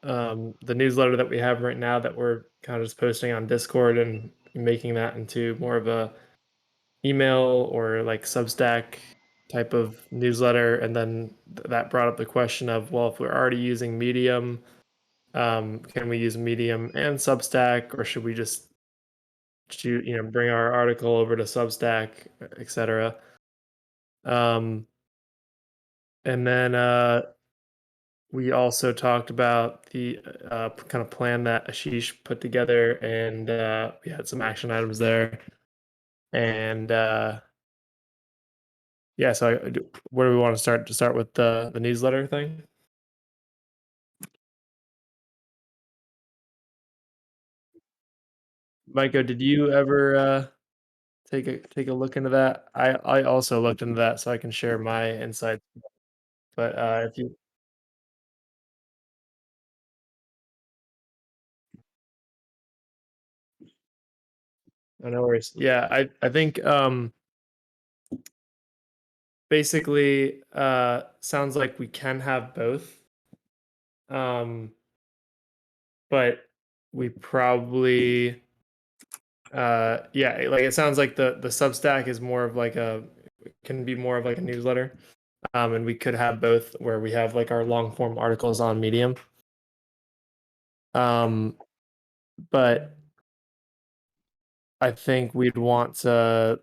the newsletter that we have right now that we're kind of just posting on Discord and making that into more of a email or like Substack type of newsletter. And then that brought up the question of, well, if we're already using Medium, can we use Medium and Substack, or should we just bring our article over to Substack, etc. Um, and then we also talked about the kind of plan that Ashish put together, and we had some action items there. And yeah, so where do we want to start? To start with the newsletter thing? Micah, did you ever take a look into that? I also looked into that, so I can share my insights. But if you, no worries. Yeah, I think basically sounds like we can have both. Um, but we probably yeah, like it sounds like the Substack is more of like a can be more of like a newsletter. And we could have both where we have like our long form articles on Medium. Um, but I think we'd want to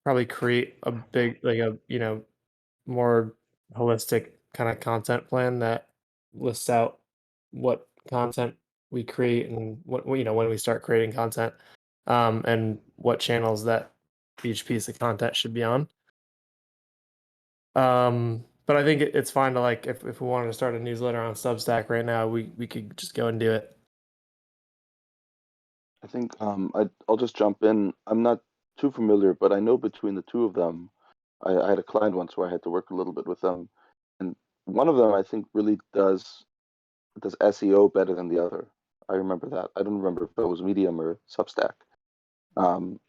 probably create a big like a more holistic kind of content plan that lists out what content we create and what when we start creating content, and what channels that each piece of content should be on. But I think it's fine to like if we wanted to start a newsletter on Substack right now, we could just go and do it. I think I'll just jump in. I'm not too familiar, but I know between the two of them, I had a client once where I had to work a little bit with them, and one of them I think really does SEO better than the other. I remember that. I don't remember if that was Medium or Substack.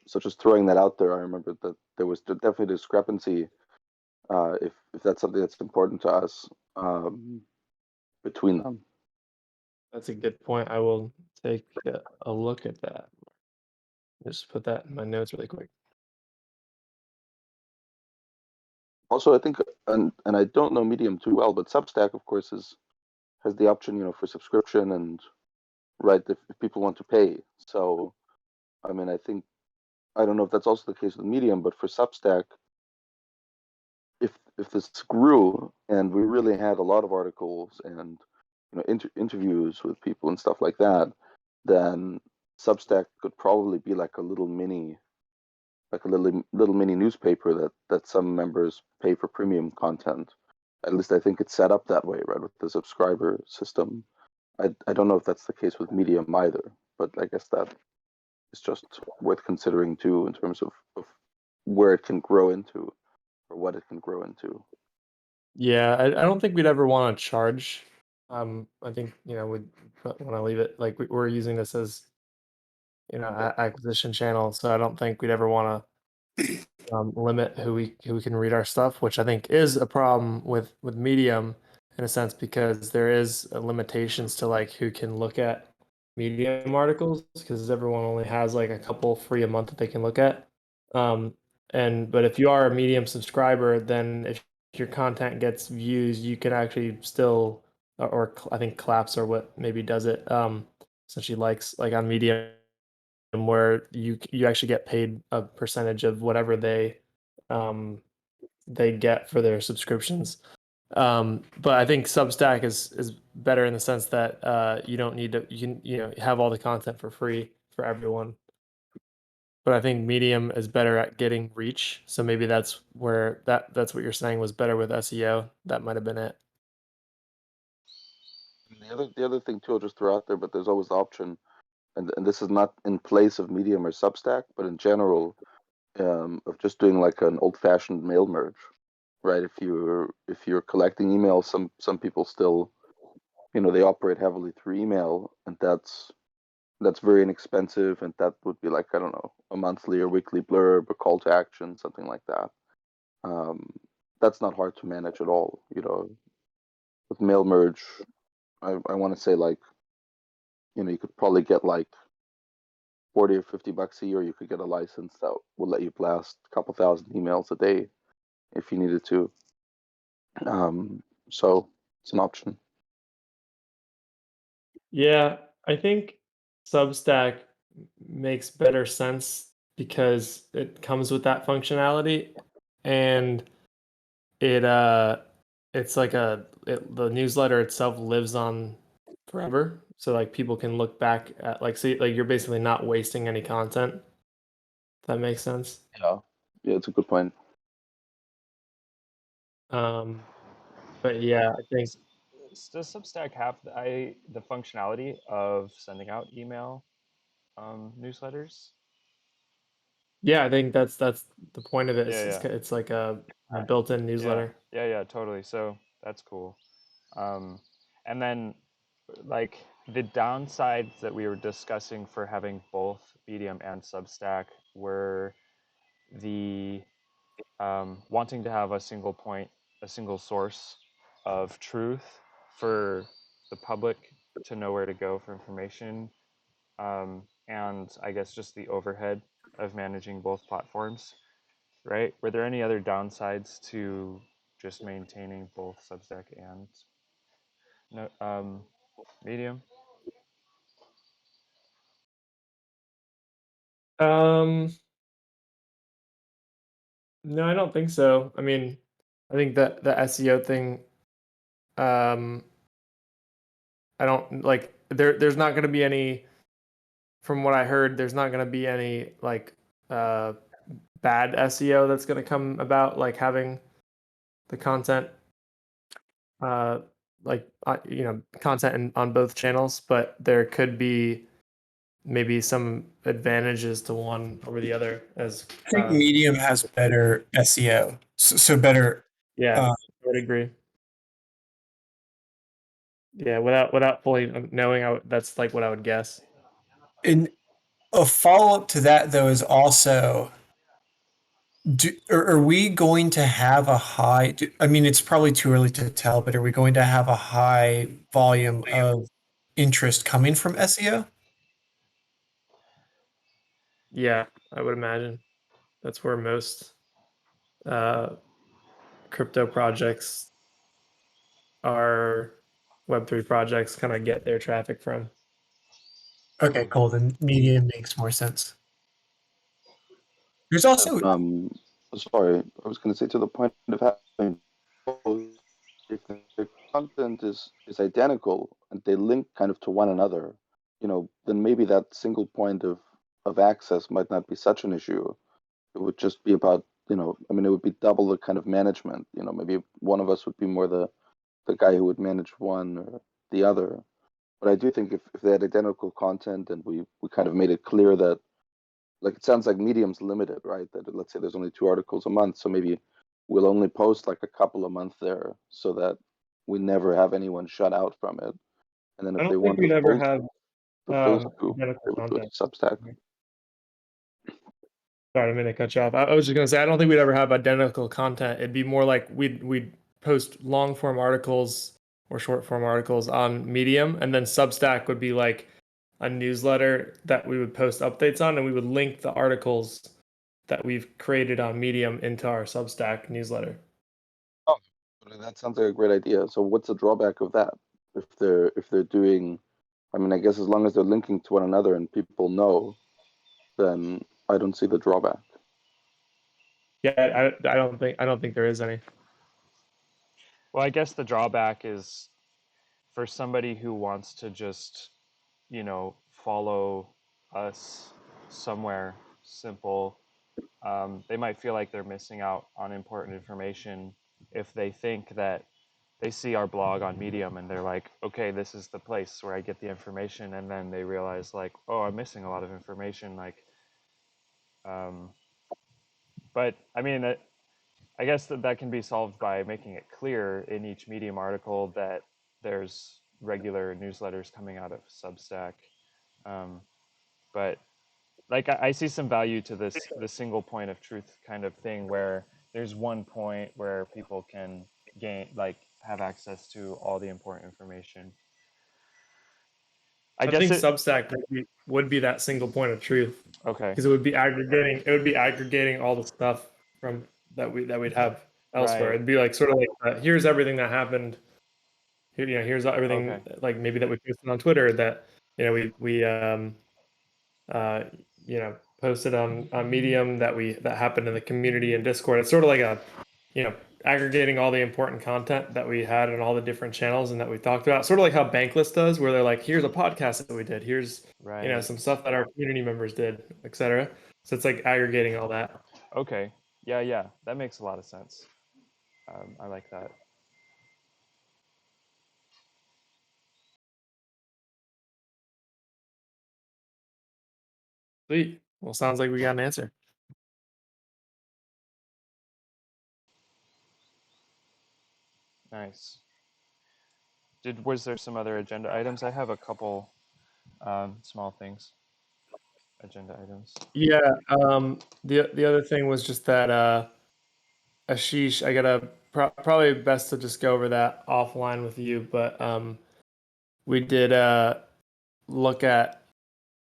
So just throwing that out there, I remember that there was definitely a discrepancy, if that's something that's important to us, between them. That's a good point. I will take a look at that. Just put that in my notes really quick. Also, I think, and I don't know Medium too well, but Substack, of course, has the option, for subscription and right if people want to pay. So, I mean, I don't know if that's also the case with Medium, but for Substack, if this grew and we really had a lot of articles and interviews with people and stuff like that, then Substack could probably be like a little mini newspaper that some members pay for premium content. At least I think it's set up that way, right, with the subscriber system. I don't know if that's the case with Medium either, but I guess that is just worth considering too in terms of where it can grow into or what it can grow into. Yeah, I don't think we'd ever want to charge. I think we'd want to leave it like we're using this as acquisition channel, so I don't think we'd ever want to limit who can read our stuff, which I think is a problem with Medium in a sense because there is limitations to like who can look at Medium articles because everyone only has like a couple free a month that they can look at. Um, but if you are a Medium subscriber, then if your content gets views, you can actually still I think Claps or what maybe does it essentially likes like on Medium where you actually get paid a percentage of whatever um, they get for their subscriptions. But I think Substack is better in the sense that you don't need to you can have all the content for free for everyone. But I think Medium is better at getting reach. So maybe that's where that's what you're saying was better with SEO. That might have been it. The other thing too, I'll just throw out there, but there's always the option, and this is not in place of Medium or Substack, but in general, of just doing like an old-fashioned mail merge, right? If you're collecting emails, some people still, they operate heavily through email, and that's very inexpensive, and that would be like, I don't know, a monthly or weekly blurb, a call to action, something like that. Um, that's not hard to manage at all, with mail merge. I want to say like, you could probably get like 40 or $50 a year. You could get a license that will let you blast a couple thousand emails a day if you needed to. So it's an option. Yeah, I think Substack makes better sense because it comes with that functionality, and it it's like the newsletter itself lives on forever. So like people can look back at like see like you're basically not wasting any content. If that makes sense. Yeah. Yeah, it's a good point. Um, but yeah, I think Does Substack have the functionality of sending out email newsletters? yeah, I think that's the point of it. Yeah, It's yeah, it's like a built-in yeah, newsletter. yeah, yeah, totally. So that's cool. Um, and then like the downsides that we were discussing for having both Medium and Substack were the wanting to have a single point, a single source of truth for the public to know where to go for information, and I guess just the overhead of managing both platforms, right? Were there any other downsides to just maintaining both Substack and no, Medium? Um, no, I don't think so. I mean, I think that the SEO thing, um, I don't like there's not going to be any from what I heard, there's not going to be any like uh bad SEO that's going to come about like having the content uh content on both channels, but there could be maybe some advantages to one over the other as I think Medium has better SEO, so better. yeah, I would agree. Yeah, without fully knowing, that's like what I would guess. And a follow up to that though is also, are we going to have a high? I mean, it's probably too early to tell, but are we going to have a high volume of interest coming from SEO? Yeah, I would imagine that's where most uh, crypto projects are Web3 projects kind of get their traffic from. Okay, cool. Then Medium makes more sense. There's also Sorry, I was going to say to the point of having both, if the content is identical and they link kind of to one another, then maybe that single point of access might not be such an issue. It would just be about, I mean, it would be double the kind of management. Maybe one of us would be more the guy who would manage one or the other. But I do think if they had identical content and we kind of made it clear that, like, it sounds like Medium's limited, right? That let's say there's only 2 articles a month, so maybe we'll only post like a couple a month there, so that we never have anyone shut out from it. And then I if they don't think want we'd ever have the full scoop, identical they would go to content. Substack. Sorry, I didn't mean to cut you off. I was just gonna say I don't think we'd ever have identical content. It'd be more like we'd post long form articles or short form articles on Medium, and then Substack would be like a newsletter that we would post updates on, and we would link the articles that we've created on Medium into our Substack newsletter. Oh, that sounds like a great idea. So what's the drawback of that? If they're doing, I mean, I guess as long as they're linking to one another and people know, then I don't see the drawback. Yeah, I don't think there is any. Well, I guess the drawback is for somebody who wants to just, follow us somewhere simple, they might feel like they're missing out on important information if they think that they see our blog on Medium and they're like, okay, this is the place where I get the information, and then they realize like, oh, I'm missing a lot of information. Like, um, but I mean, I guess that can be solved by making it clear in each Medium article that there's regular newsletters coming out of Substack. But like I see some value to the single point of truth kind of thing where there's one point where people can gain like have access to all the important information. I I guess think it. Substack would be that single point of truth Okay. because it would be aggregating all the stuff from that we'd have elsewhere. Right. It'd be like sort of like here's everything that happened. Here, here's everything Okay. like maybe that we posted on Twitter that we uh, posted on Medium that happened in the community and Discord. It's sort of like a, aggregating all the important content that we had in all the different channels and that we talked about. Sort of like how Bankless does, where they're like, here's a podcast that we did. Here's, Right. some stuff that our community members did, etc. So it's like aggregating all that. Okay. Yeah. Yeah. That makes a lot of sense. I like that. Sweet. Well, sounds like we got an answer. Nice. Was there some other agenda items? I have a couple small things. Agenda items. Yeah. The other thing was just that Ashish, I gotta probably best to just go over that offline with you, but we did look at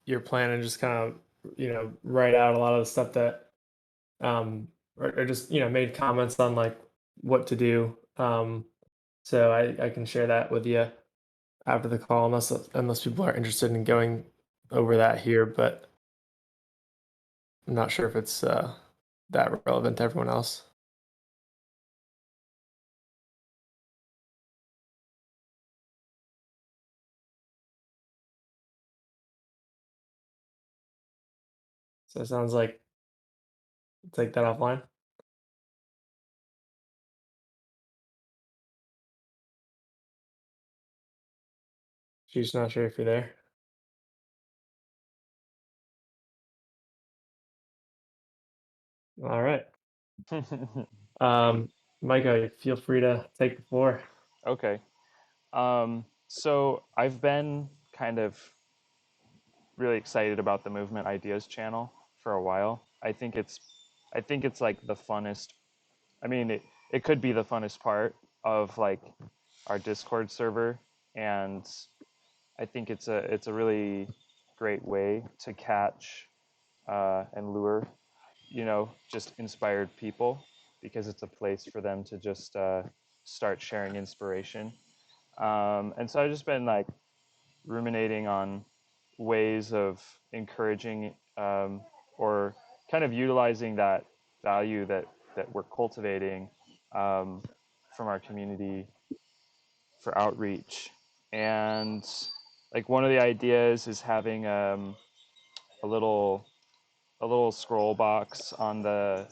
your plan and just kind of write out a lot of the stuff that or just made comments on like what to do. So I can share that with you after the call, unless people are interested in going over that here, but I'm not sure if it's that relevant to everyone else. So it sounds like take that offline. She's not sure if you're there. All right. Micah, feel free to take the floor. Okay. So I've been kind of really excited about the Movement Ideas channel for a while. I think it's like the funnest. I mean, it could be the funnest part of like our Discord server, and I think it's a really great way to catch and lure, just inspired people, because it's a place for them to just start sharing inspiration. And so I've just been like ruminating on ways of encouraging or kind of utilizing that value that we're cultivating from our community for outreach. And like one of the ideas is having a little a little scroll box on the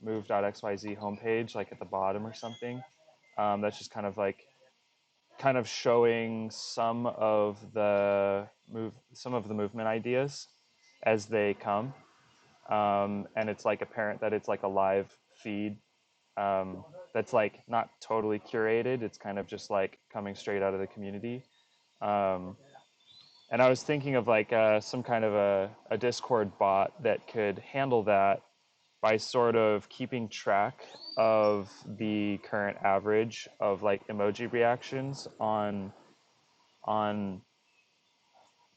move.xyz homepage, like at the bottom or something. That's just kind of showing some of the movement ideas as they come. And it's like apparent that it's like a live feed that's like not totally curated. It's kind of just like coming straight out of the community. Um, and I was thinking of like some kind of a Discord bot that could handle that by sort of keeping track of the current average of like emoji reactions on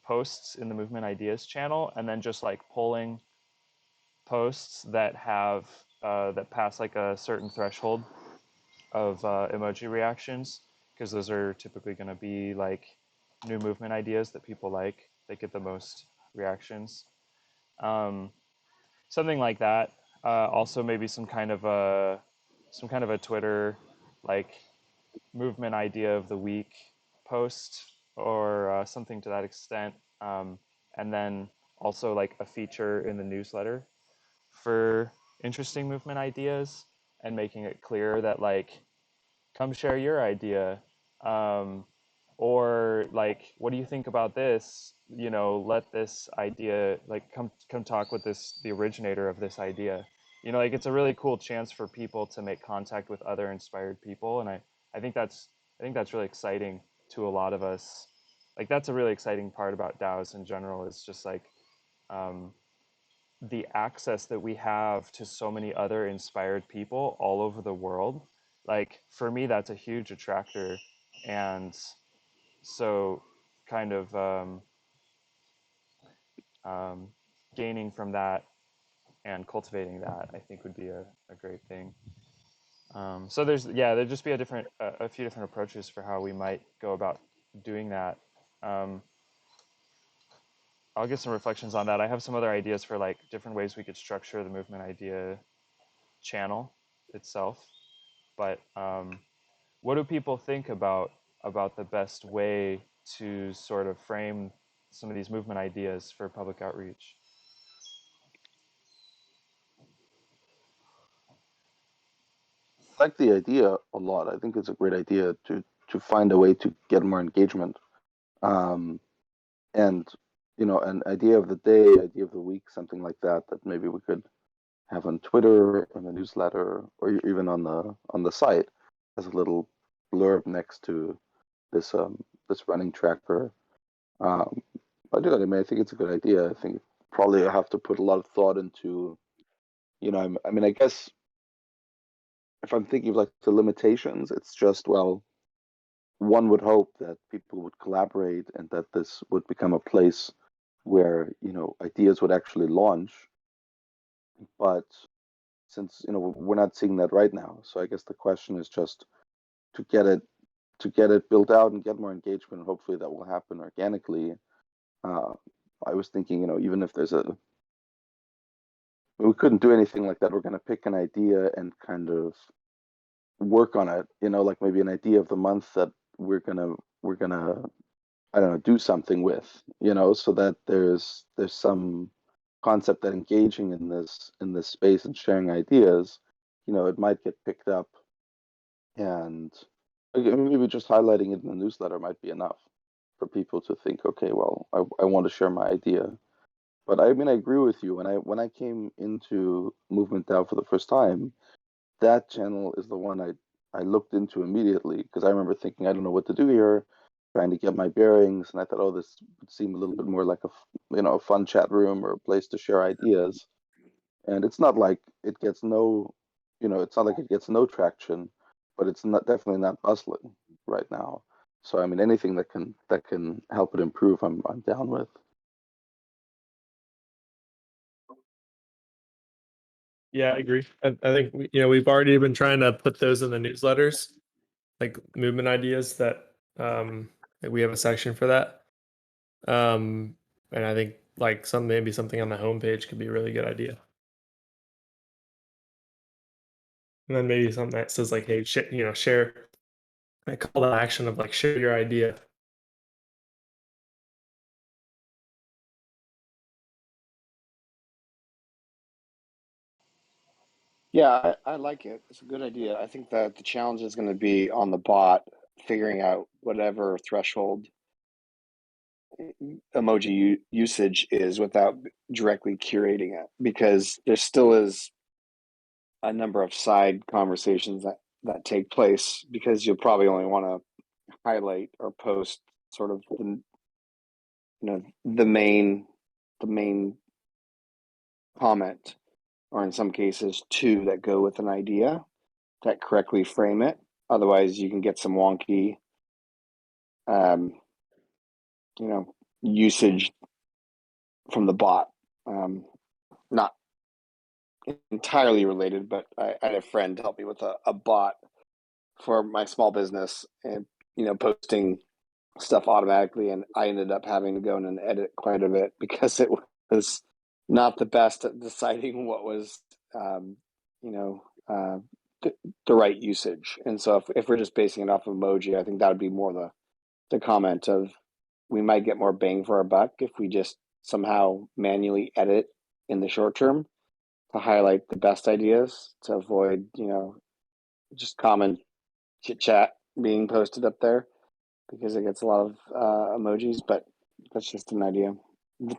posts in the Movement Ideas channel, and then just like pulling posts that have that pass like a certain threshold of emoji reactions, because those are typically going to be like new movement ideas that people like. They get the most reactions. Um, Something like that. Also, maybe some kind of a Twitter like movement idea of the week post, or something to that extent. And then also like a feature in the newsletter for interesting movement ideas, and making it clear that like come share your idea, um, or like what do you think about this, let this idea like come talk with the originator of this idea. Like it's a really cool chance for people to make contact with other inspired people. And I think that's really exciting to a lot of us. Like that's a really exciting part about DAOs in general, is just like um, the access that we have to so many other inspired people all over the world. Like for me, that's a huge attractor. And so kind of gaining from that and cultivating that, I think would be a great thing. So there'd just be a few different approaches for how we might go about doing that. I'll give some reflections on that. I have some other ideas for like different ways we could structure the movement idea channel itself. But what do people think about the best way to sort of frame some of these movement ideas for public outreach? I like the idea a lot. I think it's a great idea to find a way to get more engagement. And an idea of the day, idea of the week, something like that maybe we could have on Twitter, on the newsletter, or even on the site as a little blurb next to this this running tracker. I do that. I mean, I think it's a good idea. I think probably I have to put a lot of thought into, I mean, I guess if I'm thinking of like the limitations, it's just, well, one would hope that people would collaborate and that this would become a place where ideas would actually launch. But since we're not seeing that right now, so I guess the question is just to get it built out and get more engagement, and hopefully that will happen organically. I was thinking, even if we couldn't do anything like that, we're going to pick an idea and kind of work on it, like maybe an idea of the month that we're gonna I don't know, do something with, so that there's some concept that engaging in this space and sharing ideas, it might get picked up, and again, maybe just highlighting it in the newsletter might be enough for people to think, okay, well, I want to share my idea. But I mean, I agree with you. When I came into Movement DAO for the first time, that channel is the one I looked into immediately, because I remember thinking, I don't know what to do here, trying to get my bearings, and I thought, oh, this would seem a little bit more like a fun chat room or a place to share ideas. And it's not like it gets no, it's not like it gets no traction, but it's definitely not bustling right now. So I mean, anything that can help it improve, I'm down with. Yeah, I agree. I think we've already been trying to put those in the newsletters, like movement ideas that we have a section for that. And I think like maybe something on the homepage could be a really good idea. And then maybe something that says like, hey, share a call to action of like share your idea. Yeah, I like it. It's a good idea. I think that the challenge is going to be on the bot figuring out whatever threshold emoji usage is without directly curating it, because there still is a number of side conversations that take place, because you'll probably only want to highlight or post sort of the main comment, or in some cases two that go with an idea that correctly frame it. Otherwise, you can get some wonky, usage from the bot. Not entirely related, but I had a friend help me with a bot for my small business, and posting stuff automatically, and I ended up having to go in and edit quite a bit because it was not the best at deciding what was the right usage. And so if we're just basing it off of emoji, I think that would be more the comment of, we might get more bang for our buck if we just somehow manually edit in the short term to highlight the best ideas, to avoid just common chit chat being posted up there, because it gets a lot of emojis. But that's just an idea.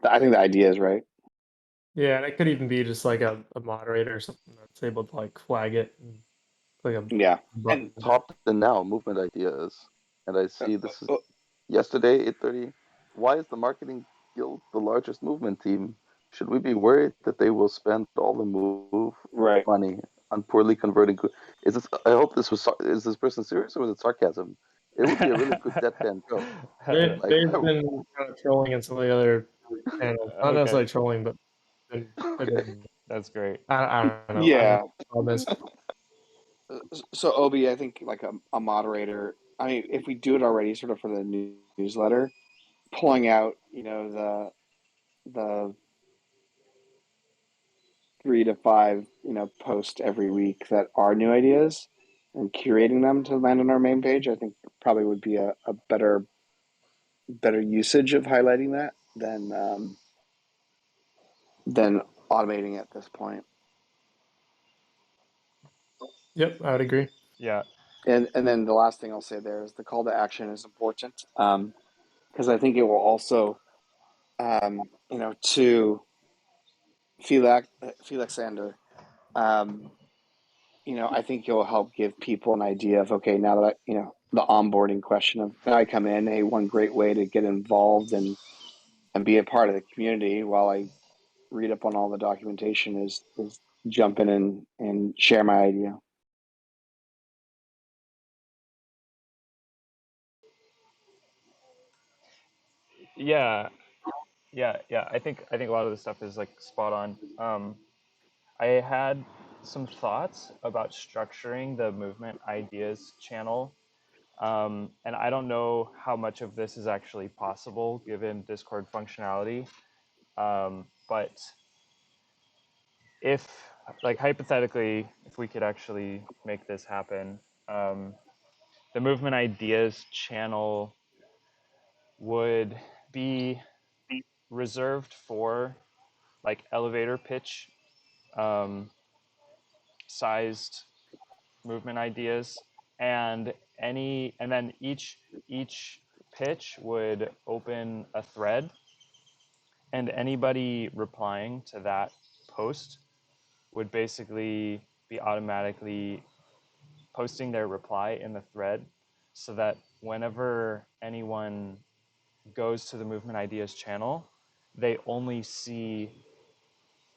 I think the idea is right. Yeah, and it could even be just like a moderator or something that's able to like flag it, and like a Yeah. button. Top the now movement ideas, and I see this is yesterday 8:30. Why is the marketing guild the largest movement team? Should we be worried that they will spend all the move right money on poorly converting? Is this? I hope this was. Is this person serious or was it sarcasm? It would be a really good deadpan joke. They've been kind of trolling in some of the other and not Okay, necessarily trolling, but been, that's great. I don't know. I Yeah. don't know. So Obi, I think like a moderator. I mean, if we do it already, sort of for the newsletter, pulling out, the 3 to 5, posts every week that are new ideas, and curating them to land on our main page, I think probably would be a better usage of highlighting that than automating at this point. Yep, I would agree. Yeah, And then the last thing I'll say there is the call to action is important, because I think it will also, to Felixander, I think you'll help give people an idea of, okay, now that the onboarding question of, now I come in, hey, one great way to get involved and be a part of the community while I read up on all the documentation is jump in and share my idea. yeah, yeah. I think a lot of this stuff is like spot on. I had some thoughts about structuring the movement ideas channel. And I don't know how much of this is actually possible given Discord functionality. But if, like, hypothetically, if we could actually make this happen, the movement ideas channel would be reserved for like elevator pitch um, sized movement ideas, and then each pitch would open a thread, and anybody replying to that post would basically be automatically posting their reply in the thread, so that whenever anyone goes to the movement ideas channel, they only see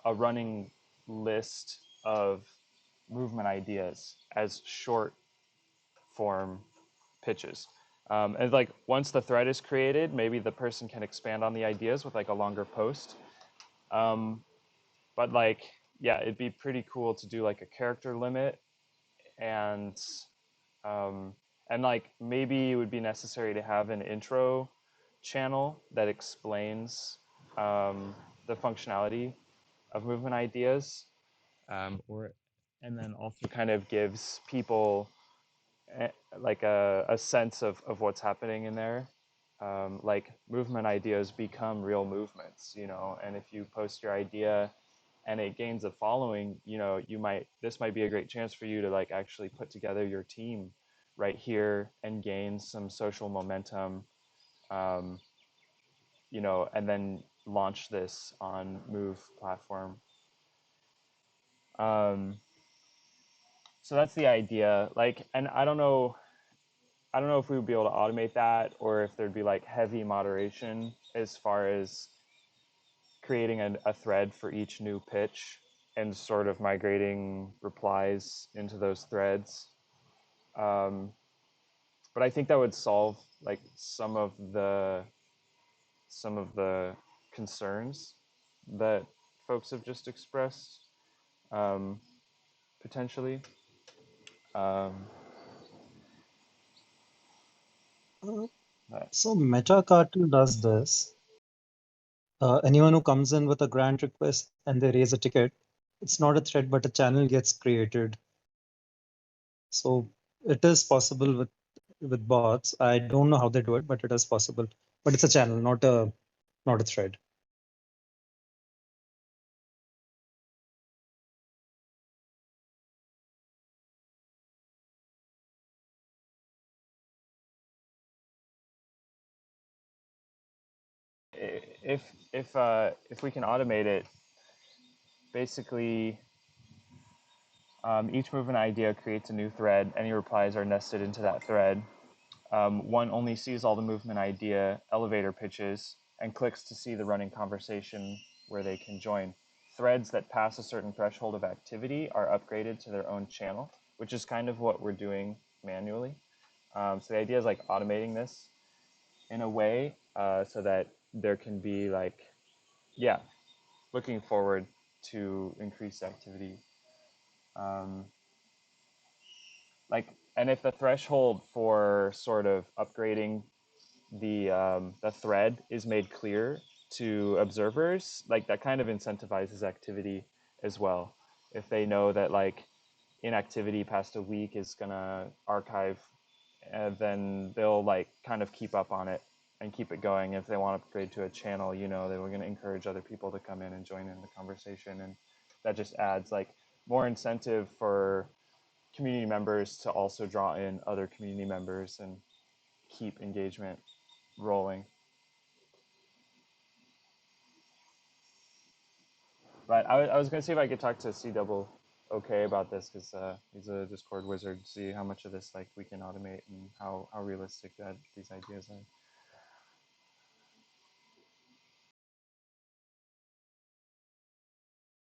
a running list of movement ideas as short form pitches. And like once the thread is created, maybe the person can expand on the ideas with like a longer post. But like, yeah, it'd be pretty cool to do like a character limit, and um, like maybe it would be necessary to have an intro channel that explains the functionality of movement ideas, or and then also kind of gives people like a sense of what's happening in there. Like movement ideas become real movements, and if you post your idea and it gains a following, this might be a great chance for you to like actually put together your team right here and gain some social momentum, um, and then launch this on Move platform. Um, so that's the idea. Like, and I don't know if we would be able to automate that, or if there'd be like heavy moderation as far as creating a thread for each new pitch and sort of migrating replies into those threads. Um, but I think that would solve like some of the concerns that folks have just expressed, um, potentially. Um, Uh, but So Meta Cartel does this. Anyone who comes in with a grant request and they raise a ticket, it's not a thread, but a channel gets created. So it is possible with bots. I don't know how they do it, but it is possible. But it's a channel, not a thread. if if we can automate it, basically, each movement idea creates a new thread. Any replies are nested into that thread. One only sees all the movement idea elevator pitches and clicks to see the running conversation where they can join. Threads that pass a certain threshold of activity are upgraded to their own channel, which is kind of what we're doing manually. So the idea is like automating this in a way, so that there can be like yeah, looking forward to increased activity. Like, and if the threshold for sort of upgrading the thread is made clear to observers, like that kind of incentivizes activity as well. If they know that like inactivity past a week is gonna archive, then they'll like kind of keep up on it and keep it going. If they want to upgrade to a channel, you know, they were going to encourage other people to come in and join in the conversation, and that just adds like more incentive for community members to also draw in other community members and keep engagement rolling. But I was going to see if I could talk to C double okay about this, because he's a Discord wizard, see how much of this like we can automate and how realistic that these ideas are.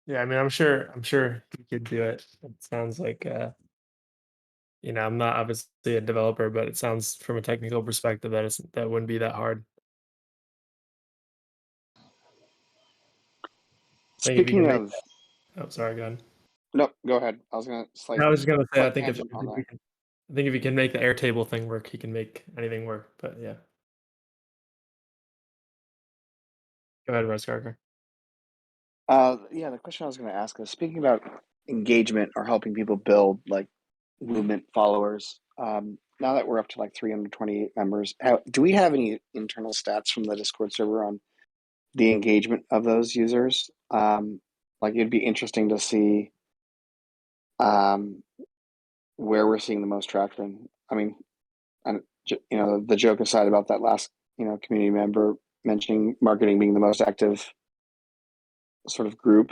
Yeah, I mean, I'm sure we could do it. It sounds like you know, I'm not obviously a developer, but it sounds from a technical perspective that wouldn't be that hard. I think if you Speaking can make of, oh, sorry, go ahead. no, go ahead. I was gonna I was just gonna say, I slight think tangent on that. I think if you can make the Airtable thing work, he can make anything work. But yeah, go ahead, Russ Carker. Yeah, the question I was going to ask is speaking about engagement or helping people build like movement followers. Now that we're up to like 328 members, do we have any internal stats from the Discord server on the engagement of those users? Like it'd be interesting to see where we're seeing the most traction. I mean, and you know, the joke aside about that last community member mentioning marketing being the most active sort of group.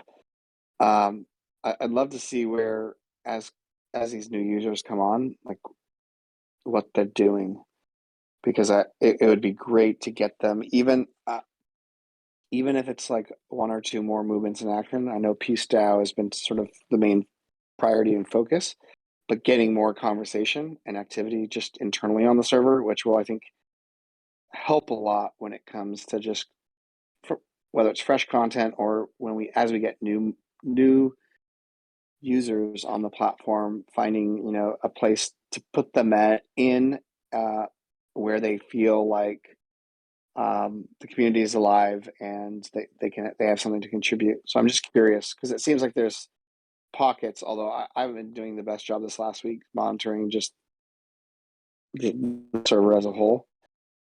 I'd love to see where as these new users come on, like what they're doing, because it would be great to get them even if it's like one or two more movements in action. I know Peace DAO has been sort of the main priority and focus, but getting more conversation and activity just internally on the server, which will, I think, help a lot when it comes to just whether it's fresh content or when as we get new users on the platform, finding a place to put them in where they feel like the community is alive and they have something to contribute. So I'm just curious because it seems like there's pockets, although I haven't been doing the best job this last week monitoring just the server as a whole.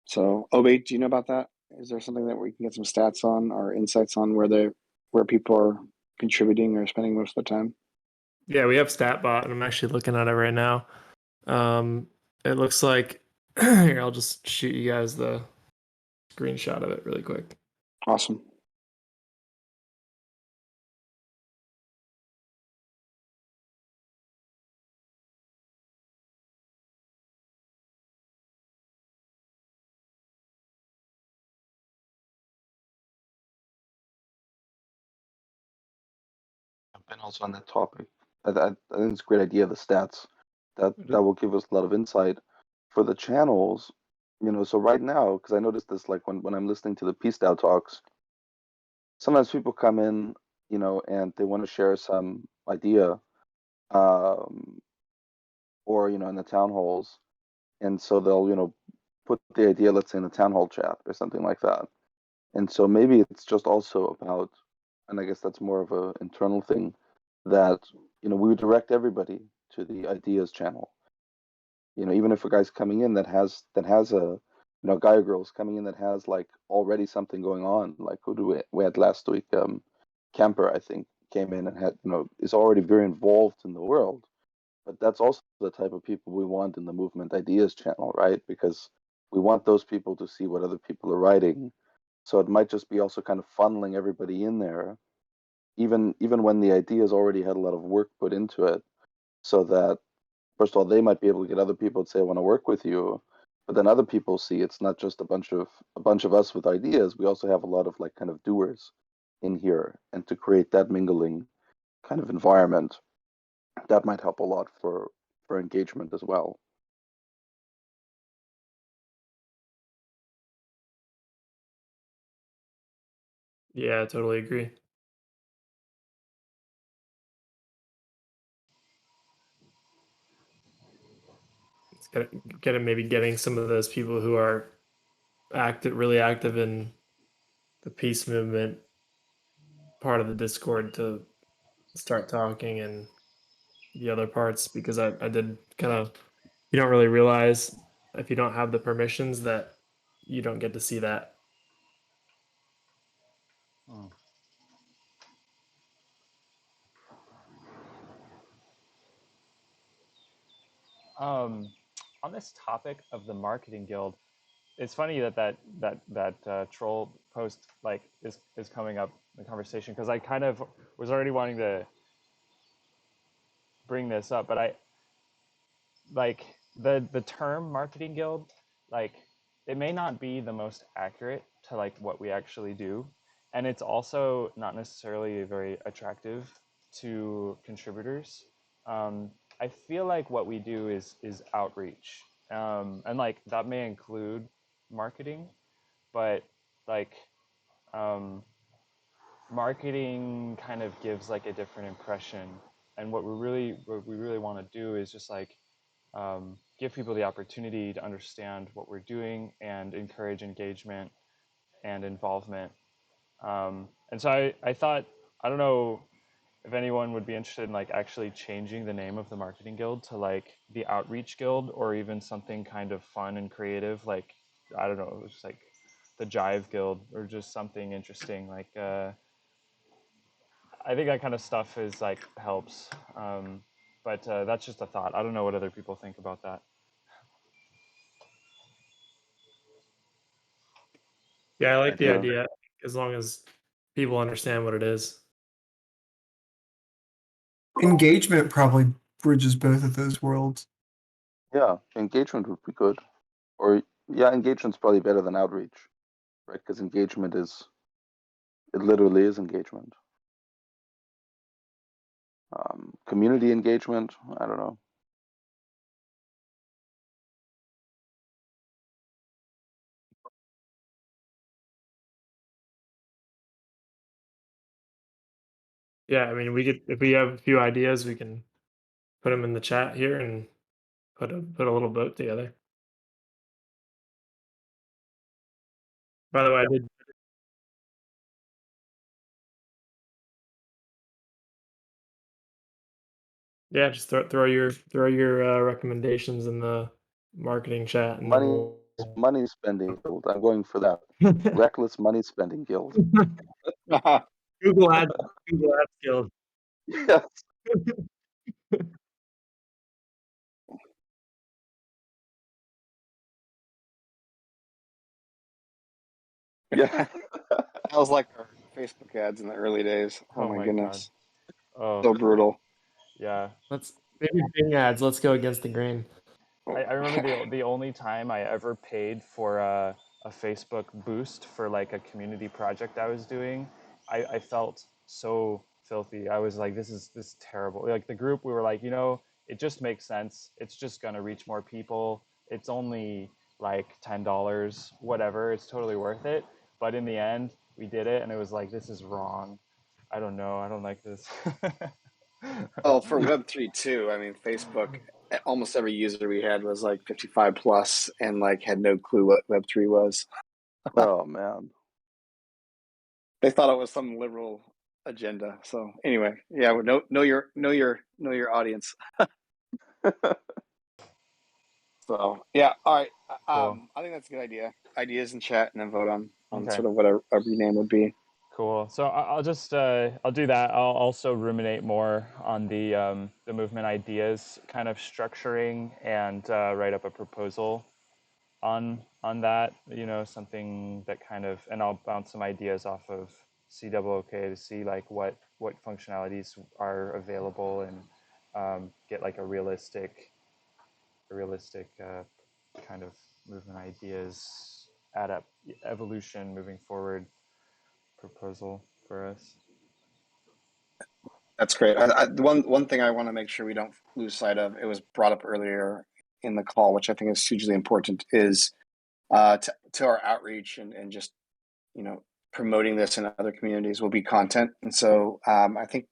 So Obe, do you know about that? Is there something that we can get some stats on or insights on where people are contributing or spending most of the time? Yeah, we have StatBot, and I'm actually looking at it right now. It looks like here, I'll just shoot you guys the screenshot of it really quick. Awesome. And also on that topic, I think it's a great idea. The stats that will give us a lot of insight for the channels. So right now, because I noticed this, like when I'm listening to the Peace DAO talks, sometimes people come in, and they want to share some idea, or in the town halls, and so they'll put the idea, let's say, in the town hall chat or something like that. And so maybe it's just also about, and I guess that's more of an internal thing, that we direct everybody to the ideas channel. Even if a guy's coming in that has a guy or girl's coming in that has like already something going on, like who we had last week, Camper, I think, came in and had is already very involved in the world. But that's also the type of people we want in the Movement Ideas channel, right? Because we want those people to see what other people are writing. So it might just be also kind of funneling everybody in there, even when the ideas already had a lot of work put into it, so that first of all they might be able to get other people to say, I want to work with you, but then other people see it's not just a bunch of us with ideas. We also have a lot of like kind of doers in here, and to create that mingling kind of environment, that might help a lot for engagement as well. Yeah, I totally agree. It's maybe getting some of those people who are really active in the peace movement part of the Discord to start talking, and the other parts, because I did kind of, you don't really realize if you don't have the permissions that you don't get to see that. On this topic of the marketing guild, it's funny that troll post like is coming up in the conversation, because I kind of was already wanting to bring this up, but I like the term marketing guild, like it may not be the most accurate to like what we actually do, and it's also not necessarily very attractive to contributors. I feel like what we do is outreach, and like that may include marketing, but like marketing kind of gives like a different impression, and what we really want to do is just like give people the opportunity to understand what we're doing and encourage engagement and involvement. And so I thought, I don't know if anyone would be interested in like actually changing the name of the marketing guild to like the outreach guild, or even something kind of fun and creative, like I don't know, just like the jive guild, or just something interesting. Like I think that kind of stuff is like helps. But that's just a thought. I don't know what other people think about that. Yeah, I like the Yeah. idea, as long as people understand what it is. Engagement probably bridges both of those worlds. Yeah, engagement would be good. Or yeah, engagement's probably better than outreach, right? Because engagement it literally is engagement. Community engagement, I don't know. Yeah, I mean, we could, if we have a few ideas, we can put them in the chat here and put a little vote together. By the way, I did. Yeah, just throw your recommendations in the marketing chat, and then Money we'll. money spending guild. I'm going for that. Reckless money spending guild. Google Ads, Google Ads Guild. Yes. Yeah. That was like our Facebook ads in the early days. Oh, Oh my my goodness. Oh So brutal. yeah. Let's maybe Bing ads. Let's go against the grain. I remember the only time I ever paid for a Facebook boost for like a community project I was doing. I felt so filthy. I was like, this is terrible. Like the group, we were like, you know, it just makes sense. It's just gonna reach more people. It's only like $10, whatever. It's totally worth it. But in the end, we did it, and it was like, this is wrong. I don't know. I don't like this. Well, for Web3 too, I mean, Facebook, almost every user we had was like 55 plus and like had no clue what Web3 was. Oh man. They thought it was some liberal agenda. So anyway, yeah, know your audience. So yeah, all right. Cool. I think that's a good idea. Ideas in chat, and then vote on Okay. sort of what a rename would be. Cool. So I'll just I'll do that. I'll also ruminate more on the movement ideas, kind of structuring, and write up a proposal on that. You know, something that kind of, and I'll bounce some ideas off of COOK to see like what functionalities are available, and get like a realistic kind of movement ideas, evolution moving forward proposal for us. That's great. One thing I want to make sure we don't lose sight of, it was brought up earlier in the call, which I think is hugely important, is to our outreach and just, you know, promoting this in other communities will be content. And so I think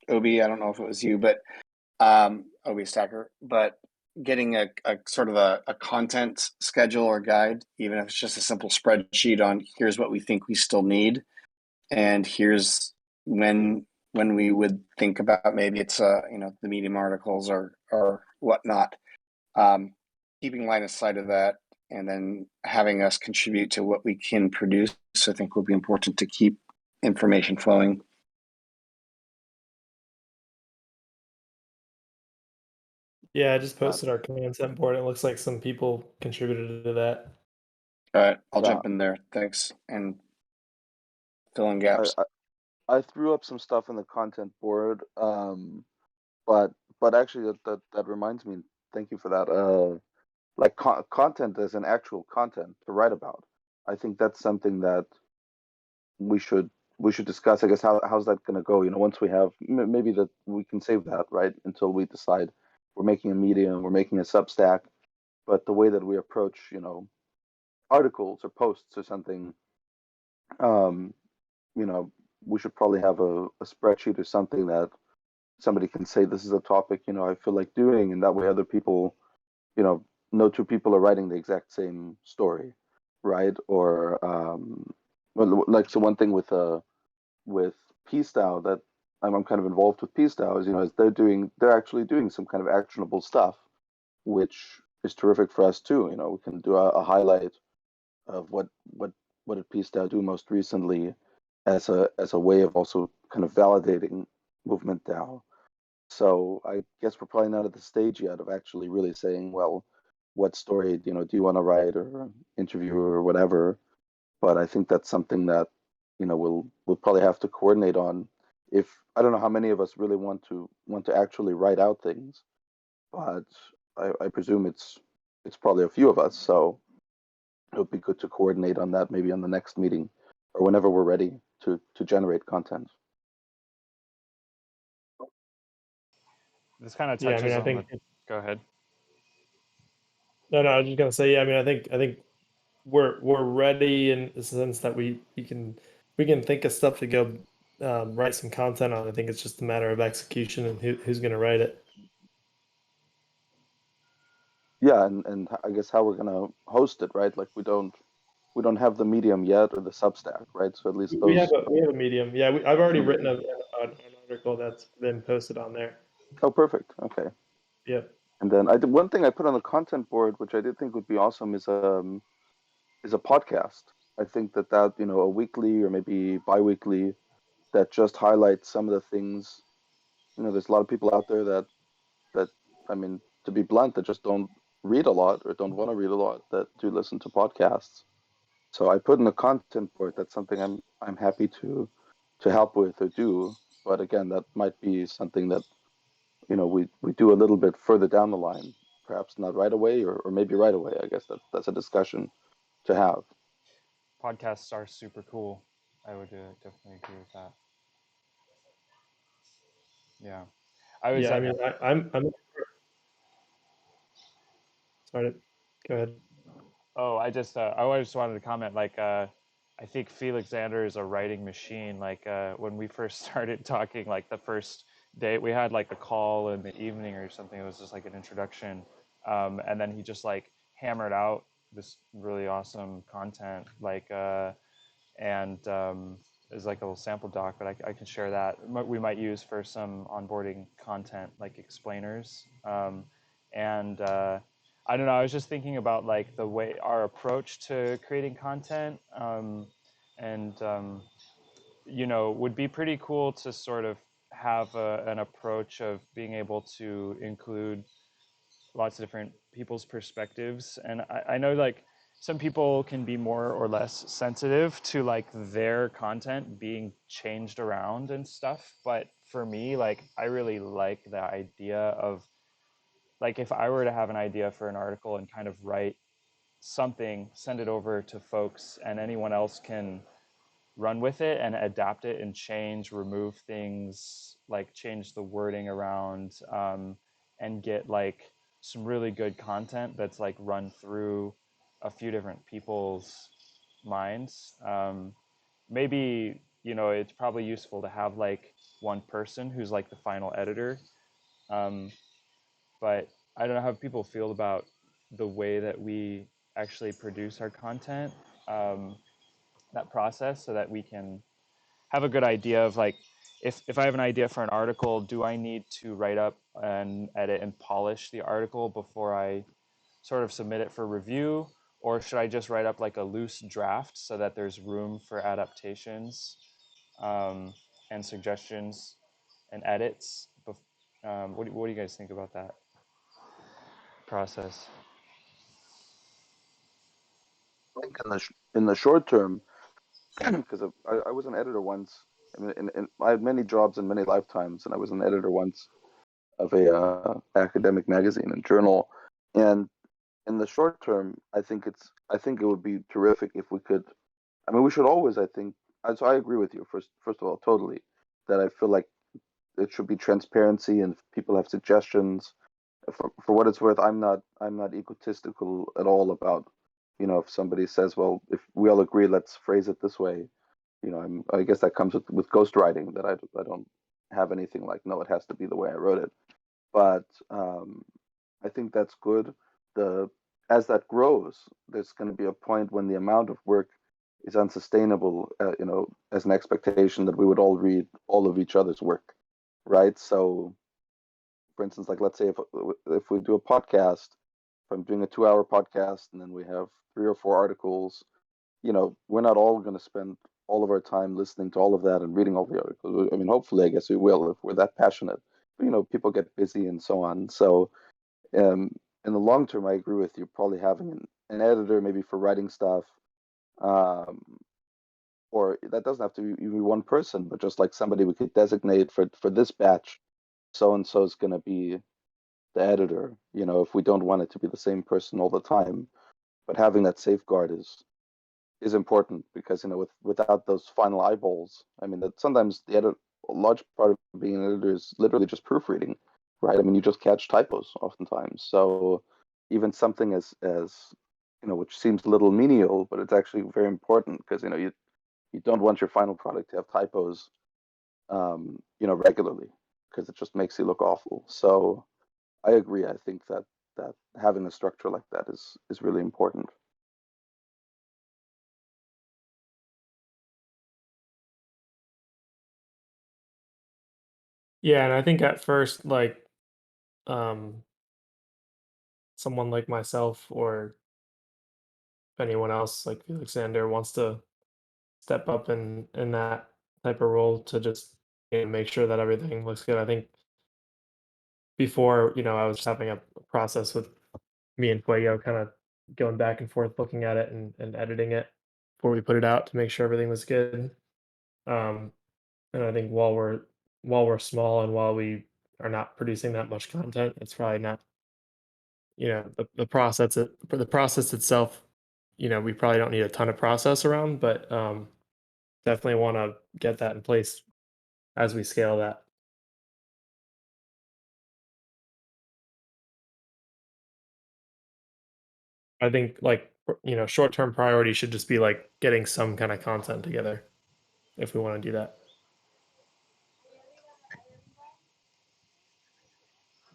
Obi, I don't know if it was you, but Obi Stacker, but getting a sort of a content schedule or guide, even if it's just a simple spreadsheet on here's what we think we still need, and here's when we would think about maybe it's the Medium articles or whatnot. Keeping line of sight of that, and then having us contribute to what we can produce, I think will be important to keep information flowing. Yeah, I just posted our content board. It looks like some people contributed to that. All right, I'll Yeah. jump in there. Thanks, and fill in gaps. I threw up some stuff in the content board, but actually that reminds me. Thank you for that. Like content as an actual content to write about. I think that's something that we should discuss. I guess how's that going to go? Once we have maybe that we can save that right until we decide we're making a Medium, we're making a Substack, but the way that we approach articles or posts or something, um, we should probably have a spreadsheet or something that somebody can say this is a topic I feel like doing, and that way other people, no two people are writing the exact same story, right? Or well, like so one thing with Peace DAO that I'm kind of involved with Peace DAO is they're actually doing some kind of actionable stuff, which is terrific for us too. We can do a highlight of what did Peace DAO do most recently as a way of also kind of validating Movement DAO. So I guess we're probably not at the stage yet of actually really saying, well, what story do you want to write or interview or whatever. But I think that's something that we'll probably have to coordinate on. If I don't know how many of us really want to actually write out things, but I presume it's probably a few of us. So it would be good to coordinate on that maybe on the next meeting or whenever we're ready to generate content. This kind of Yeah, I touches mean, I on think the. Go ahead. no, I was just gonna say, yeah, I mean, I think we're ready in the sense that we can think of stuff to go write some content on. I think it's just a matter of execution and who's gonna write it. Yeah, and I guess how we're gonna host it, right? Like we don't have the Medium yet or the Substack, right? So at least We have those. a Medium. Yeah, I've already Okay. written an article that's been posted on there. Oh, perfect. Okay. Yep. And then I did one thing I put on the content board, which I did think would be awesome, is a podcast. I think that a weekly or maybe bi-weekly that just highlights some of the things. There's a lot of people out there that I mean, to be blunt, that just don't read a lot or don't want to read a lot that do listen to podcasts. So I put in the content board. That's something I'm happy to help with or do. But again, that might be something that we do a little bit further down the line, perhaps not right away or maybe right away. I guess that's a discussion to have. Podcasts are super cool. I would definitely agree with that. Yeah, I was. Yeah, I mean, I'm sorry. Go ahead. Oh, I just wanted to comment. Like, I think Felix Zander is a writing machine. Like, when we first started talking, like the first day we had like a call in the evening or something. It was just like an introduction, and then he just like hammered out this really awesome content. Like, and is like a little sample doc, but I can share that. We might use for some onboarding content, like explainers. And I don't know. I was just thinking about like the way our approach to creating content, and would be pretty cool to sort of have an approach of being able to include lots of different people's perspectives. And I know like some people can be more or less sensitive to like their content being changed around and stuff. But for me, like I really like the idea of like if I were to have an idea for an article and kind of write something, send it over to folks, and anyone else can run with it and adapt it and change, remove things, like change the wording around, and get like some really good content that's like run through a few different people's minds. Maybe, you know, it's probably useful to have like one person who's like the final editor. But I don't know how people feel about the way that we actually produce our content, that process, so that we can have a good idea of like, if I have an idea for an article, do I need to write up and edit and polish the article before I sort of submit it for review? Or should I just write up like a loose draft so that there's room for adaptations, and suggestions and edits? What do you guys think about that process? I think in the short term, because I was an editor once. I mean, I had many jobs and many lifetimes, and I was an editor once of a academic magazine and journal. And in the short term, I think it would be terrific if we could. I mean, we should always. I think. So I agree with you. First of all, totally. That I feel like it should be transparency, and if people have suggestions. For what it's worth, I'm not egotistical at all about, if somebody says, well, if we all agree, let's phrase it this way. I guess that comes with ghostwriting, that I don't have anything like, no, it has to be the way I wrote it. But I think that's good. The As that grows, there's going to be a point when the amount of work is unsustainable. As an expectation that we would all read all of each other's work, right? So, for instance, like let's say if we do a podcast, if I'm doing a 2-hour podcast and then we have 3 or 4 articles, we're not all going to spend all of our time listening to all of that and reading all the articles. I mean, hopefully, I guess we will if we're that passionate. But, people get busy and so on. So, in the long term, I agree with you. Probably having an editor, maybe for writing stuff, um, or that doesn't have to be one person, but just like somebody we could designate for this batch. So and so is going to be the editor. If we don't want it to be the same person all the time, but having that safeguard is important, because without those final eyeballs, I mean, that sometimes a large part of being an editor is literally just proofreading, right? I mean, you just catch typos oftentimes. So even something as which seems a little menial, but it's actually very important, because you don't want your final product to have typos, regularly, because it just makes you look awful. So I agree. I think that having a structure like that is really important. Yeah, and I think at first, like, um, someone like myself or anyone else like Alexander wants to step up in that type of role to just make sure that everything looks good. I think before, I was just having a process with me and Fuego, kind of going back and forth, looking at it and editing it before we put it out to make sure everything was good. Um, and I think while we're small and while we are not producing that much content, it's probably not, the process itself, we probably don't need a ton of process around, but definitely want to get that in place as we scale that. I think, like, short-term priority should just be like getting some kind of content together if we want to do that.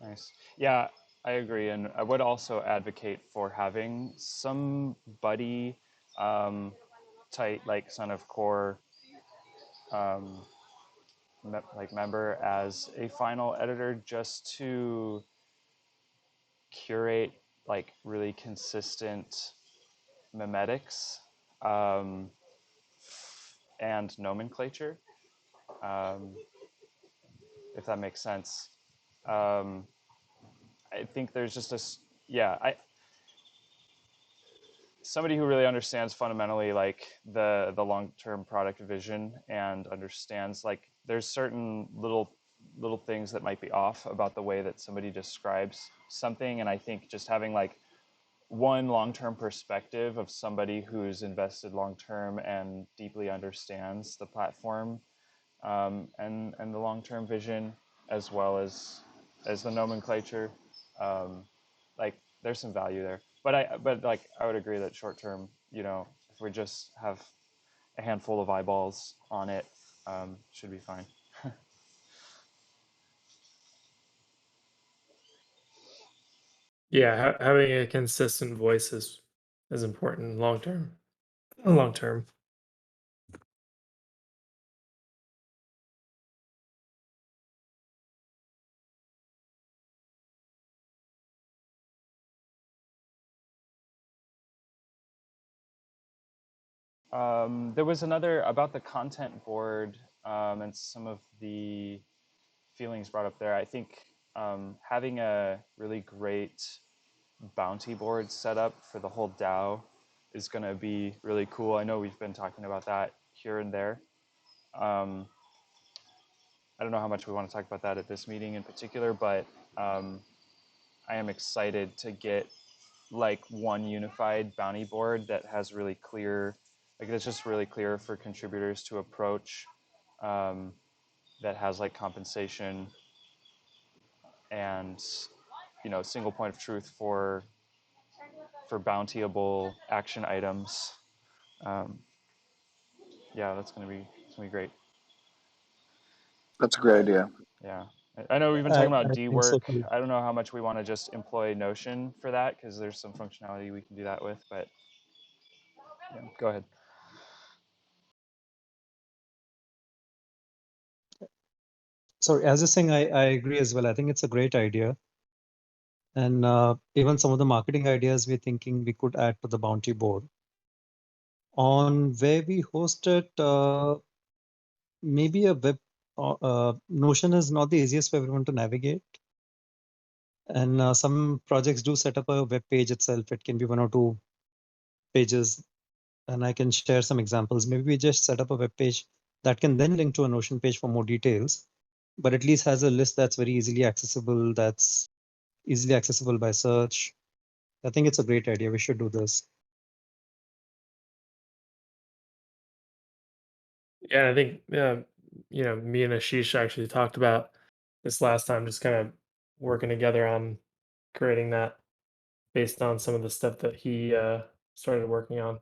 Nice. Yeah, I agree. And I would also advocate for having somebody, tight, like son of core, um, member as a final editor, just to curate like really consistent memetics, um, and nomenclature, um, if that makes sense. Um, I think there's just yeah, somebody who really understands fundamentally like the long-term product vision, and understands like there's certain little things that might be off about the way that somebody describes something. And I think just having like one long-term perspective of somebody who's invested long-term and deeply understands the platform, and the long-term vision, as well as the nomenclature, like there's some value there. But like I would agree that short-term, if we just have a handful of eyeballs on it, should be fine. Yeah, having a consistent voice is important long term. Long term. There was another about the content board and some of the feelings brought up there. I think having a really great bounty board set up for the whole DAO is going to be really cool. I know we've been talking about that here and there. I don't know how much we want to talk about that at this meeting in particular, but I am excited to get like one unified bounty board that has really clear, like it's just really clear for contributors to approach, that has like compensation and, you know, single point of truth for bountyable action items. Yeah, it's gonna be great. That's a great idea. Yeah, I know we've been talking about I think so Dwork. too. I don't know how much we want to just employ Notion for that, because there's some functionality we can do that with, but yeah, go ahead. Sorry, as you're saying, I agree as well. I think it's a great idea. And even some of the marketing ideas we're thinking we could add to the bounty board. On where we host it, maybe a web, Notion is not the easiest for everyone to navigate. And some projects do set up a web page itself. It can be 1 or 2 pages. And I can share some examples. Maybe we just set up a web page that can then link to a Notion page for more details, but at least has a list that's very easily accessible, that's easily accessible by search. I think it's a great idea. We should do this. Yeah, I think you know, me and Ashish actually talked about this last time, just kind of working together on creating that based on some of the stuff that he started working on.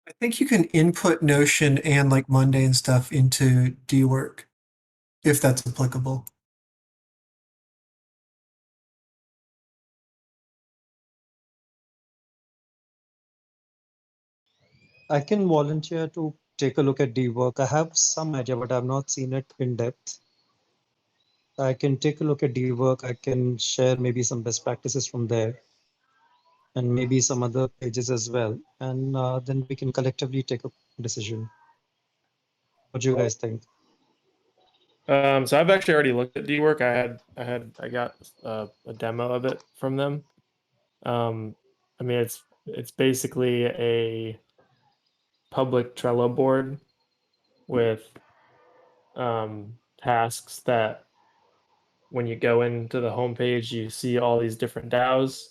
I think you can input Notion and like Monday and stuff into Dwork, if that's applicable. I can volunteer to take a look at Dwork. I have some idea, but I've not seen it in depth. I can take a look at Dwork. I can share maybe some best practices from there and maybe some other pages as well. And then we can collectively take a decision. What do you guys think? So I've actually already looked at Dwork. I got a demo of it from them. I mean, it's basically a public Trello board with tasks that when you go into the homepage, you see all these different DAOs,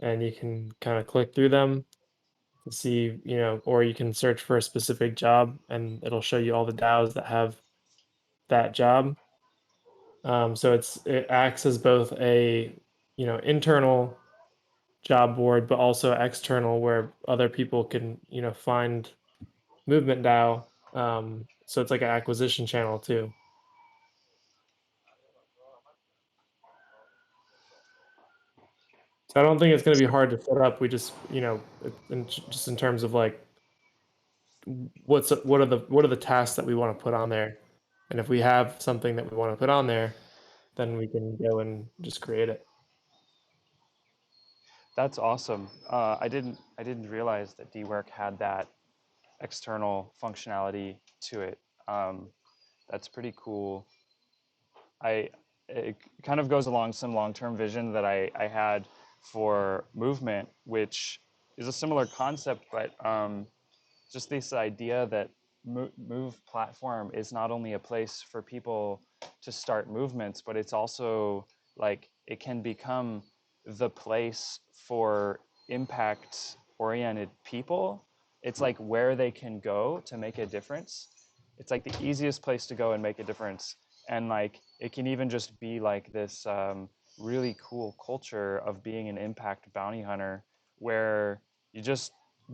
and you can kind of click through them to see, you know, or you can search for a specific job, and it'll show you all the DAOs that have that job. So it acts as both a, you know, internal job board, but also external where other people can, you know, find Movement DAO. So it's like an acquisition channel too. So I don't think it's going to be hard to set up. We just, you know, just in terms of like what are the tasks that we want to put on there, and if we have something that we want to put on there, then we can go and just create it. That's awesome. I didn't realize that Dwork had that external functionality to it. That's pretty cool. It kind of goes along some long-term vision that I had for Movement, which is a similar concept, but just this idea that Move platform is not only a place for people to start movements, but it's also like it can become the place for impact-oriented people. It's like where they can go to make a difference. It's like the easiest place to go and make a difference. And like it can even just be like this really cool culture of being an impact bounty hunter, where you just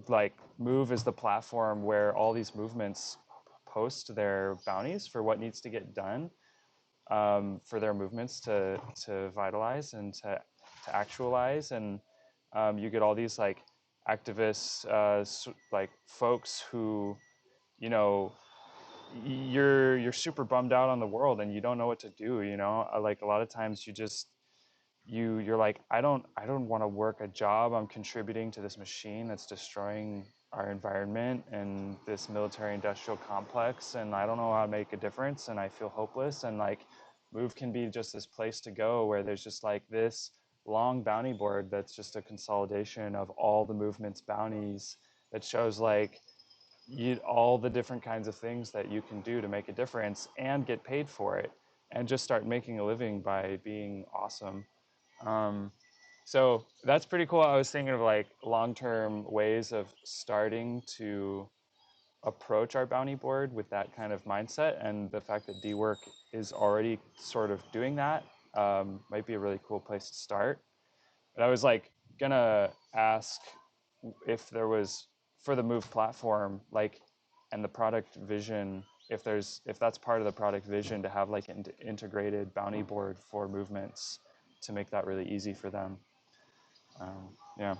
like Move is the platform where all these movements post their bounties for what needs to get done, for their movements to vitalize and to actualize. And you get all these like activists, like folks who, you know, you're super bummed out on the world and you don't know what to do. Like a lot of times you just you're like, I don't want to work a job. I'm contributing to this machine that's destroying our environment and this military industrial complex, and I don't know how to make a difference, and I feel hopeless. And like Move can be just this place to go where there's just like this long bounty board that's just a consolidation of all the movement's bounties that shows like all the different kinds of things that you can do to make a difference and get paid for it, and just start making a living by being awesome. So that's pretty cool. I was thinking of like long-term ways of starting to approach our bounty board with that kind of mindset, and the fact that Dwork is already sort of doing that might be a really cool place to start. But I was like gonna ask if there was, for the Move platform, like, and the product vision, if that's part of the product vision, to have like an integrated bounty board for movements to make that really easy for them. Yeah.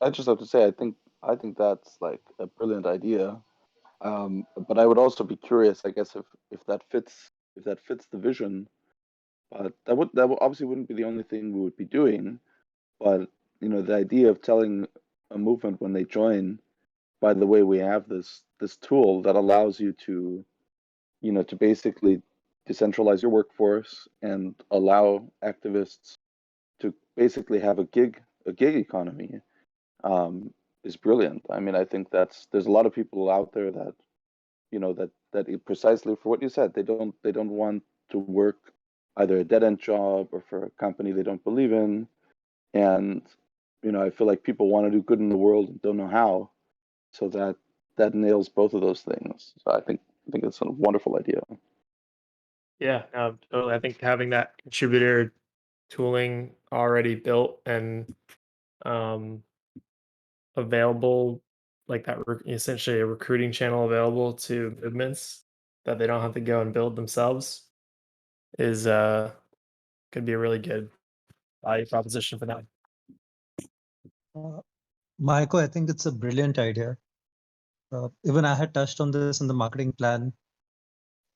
I just have to say, I think that's like a brilliant idea. But I would also be curious, I guess, if that fits the vision. But that would obviously wouldn't be the only thing we would be doing. But the idea of telling a movement when they join, by the way, we have this tool that allows you to basically decentralize your workforce and allow activists to basically have a gig economy, is brilliant. I mean, I think there's a lot of people out there that precisely for what you said, they don't want to work either a dead end job or for a company they don't believe in. And I feel like people want to do good in the world and don't know how. So that nails both of those things. So I think it's a wonderful idea. Yeah, totally. I think having that contributor tooling already built and um, available, like that, essentially a recruiting channel available to movements that they don't have to go and build themselves, is could be a really good value proposition for them. Maiko, I think it's a brilliant idea. Even I had touched on this in the marketing plan.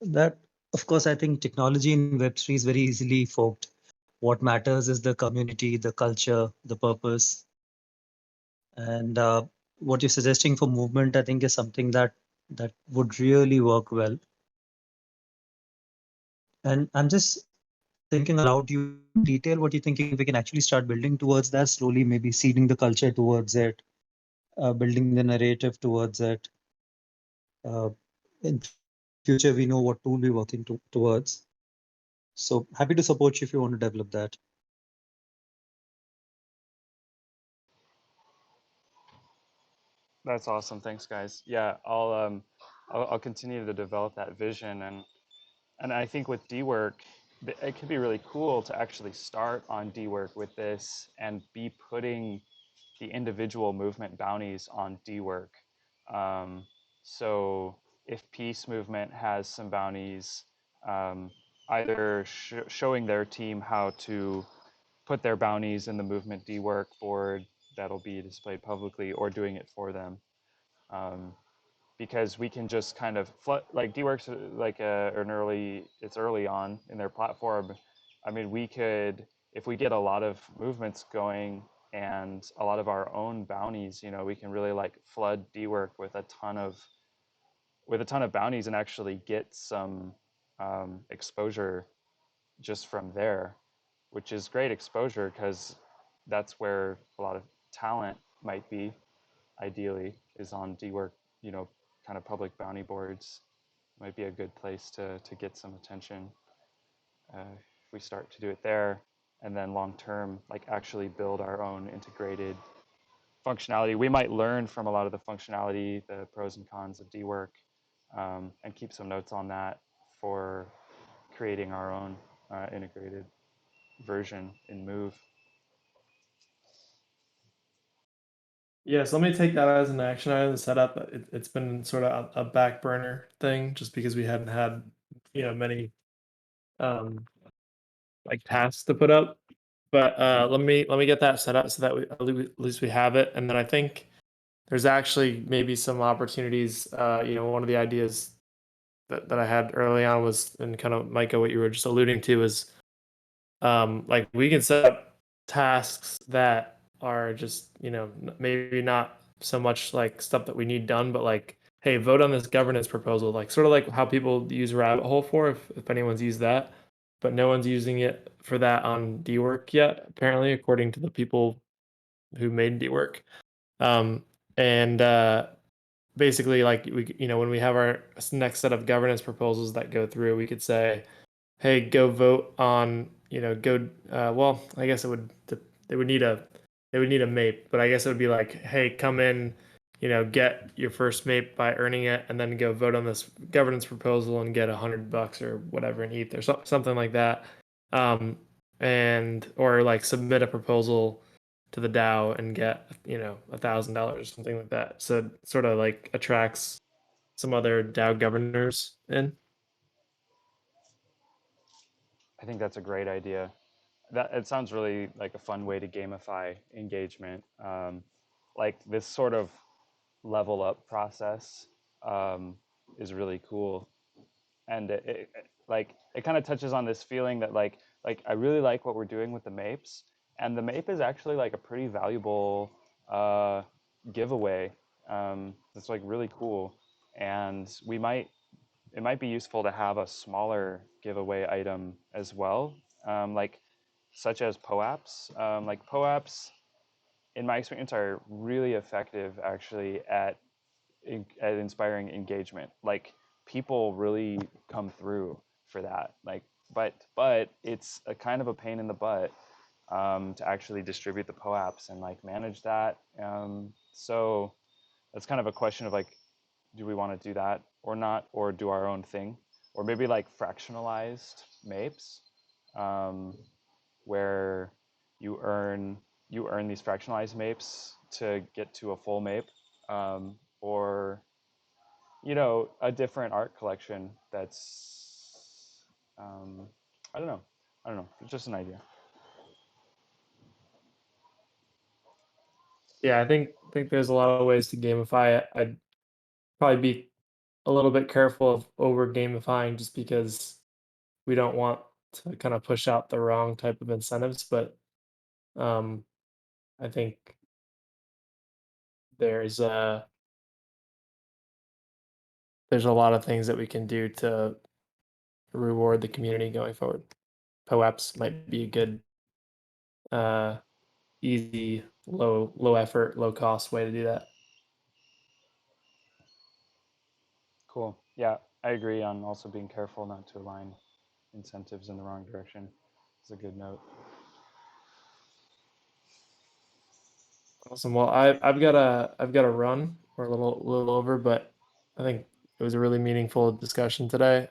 That, of course, I think technology in Web3 is very easily forked. What matters is the community, the culture, the purpose. And what you're suggesting for movement, I think, is something that would really work well. And I'm just thinking aloud, you detail what you're thinking. We can actually start building towards that slowly, maybe seeding the culture towards it, building the narrative towards it. In future, we know what tool we're working towards. So happy to support you if you want to develop that. That's awesome. Thanks, guys. Yeah, I'll continue to develop that vision, and I think with Dwork, it could be really cool to actually start on Dwork with this and be putting the individual movement bounties on Dwork. So if Peace Movement has some bounties, either showing their team how to put their bounties in the Movement Dwork board that'll be displayed publicly, or doing it for them. Because we can just kind of like Dwork's like it's early on in their platform. I mean, we could, if we get a lot of movements going and a lot of our own bounties, we can really like flood Dwork with a ton of bounties and actually get some exposure just from there, which is great exposure because that's where a lot of talent might be, ideally, is on Dwork, kind of public bounty boards. Might be a good place to get some attention if we start to do it there, and then long term, like actually build our own integrated functionality. We might learn from a lot of the functionality, the pros and cons of Dwork, and keep some notes on that for creating our own. integrated version in Move. Yes, let me take that as an action item to set up. It's been sort of a back burner thing just because we hadn't had, many like tasks to put up. But let me get that set up so that at least we have it. And then I think there's actually maybe some opportunities. One of the ideas that I had early on was, and kind of Micah, what you were just alluding to is, like we can set up tasks that are just, maybe not so much like stuff that we need done, but like, hey, vote on this governance proposal, like sort of like how people use Rabbit Hole for, if anyone's used that, but no one's using it for that on Dwork yet, apparently, according to the people who made Dwork. And basically, like when we have our next set of governance proposals that go through, we could say, hey, go vote on, well, I guess they would need a MAPE, but I guess it would be like, hey, come in, get your first MAPE by earning it, and then go vote on this governance proposal and get $100 or whatever in ETH or something like that. Or like submit a proposal to the DAO and get, $1,000 or something like that. So it sort of like attracts some other DAO governors in. I think that's a great idea. That it sounds really like a fun way to gamify engagement. Like this sort of level up process is really cool, and it kind of touches on this feeling that like I really like what we're doing with the MAPEs, and the MAPE is actually like a pretty valuable giveaway. It's like really cool, and it might be useful to have a smaller giveaway item as well, like such as POAPs. Like POAPs, in my experience, are really effective actually at inspiring engagement. Like people really come through for that. Like, but it's a kind of a pain in the butt to actually distribute the POAPs and like manage that. So that's kind of a question of like, do we want to do that or not, or do our own thing, or maybe like fractionalized MAPEs, where you earn these fractionalized MAPEs to get to a full MAPE, or a different art collection that's I don't know, it's just an idea. Yeah, I think there's a lot of ways to gamify it. I'd probably be a little bit careful of over gamifying just because we don't want to kind of push out the wrong type of incentives. But I think there's a lot of things that we can do to reward the community going forward. POAPs might be a good, easy, low effort, low cost way to do that. Cool. Yeah, I agree on also being careful not to align incentives in the wrong direction. It's a good note. Awesome. Well, I've got a run. We're a little over, but I think it was a really meaningful discussion today.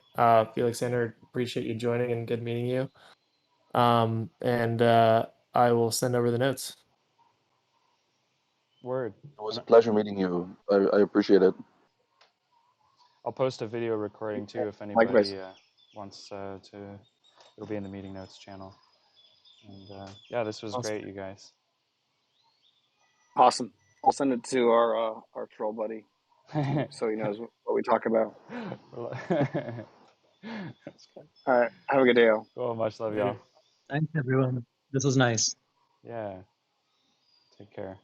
Felix, Sander, appreciate you joining and good meeting you. And I will send over the notes. Word. It was a pleasure meeting you. I appreciate it. I'll post a video recording too if Likewise. anybody wants to. It'll be in the meeting notes channel. And yeah, this was Awesome. great, you guys. Awesome. I'll send it to our troll buddy so he knows what we talk about. That's good. All right. Have a good day, all. Cool. Much love, y'all. Thanks, everyone. This was nice. Yeah. Take care.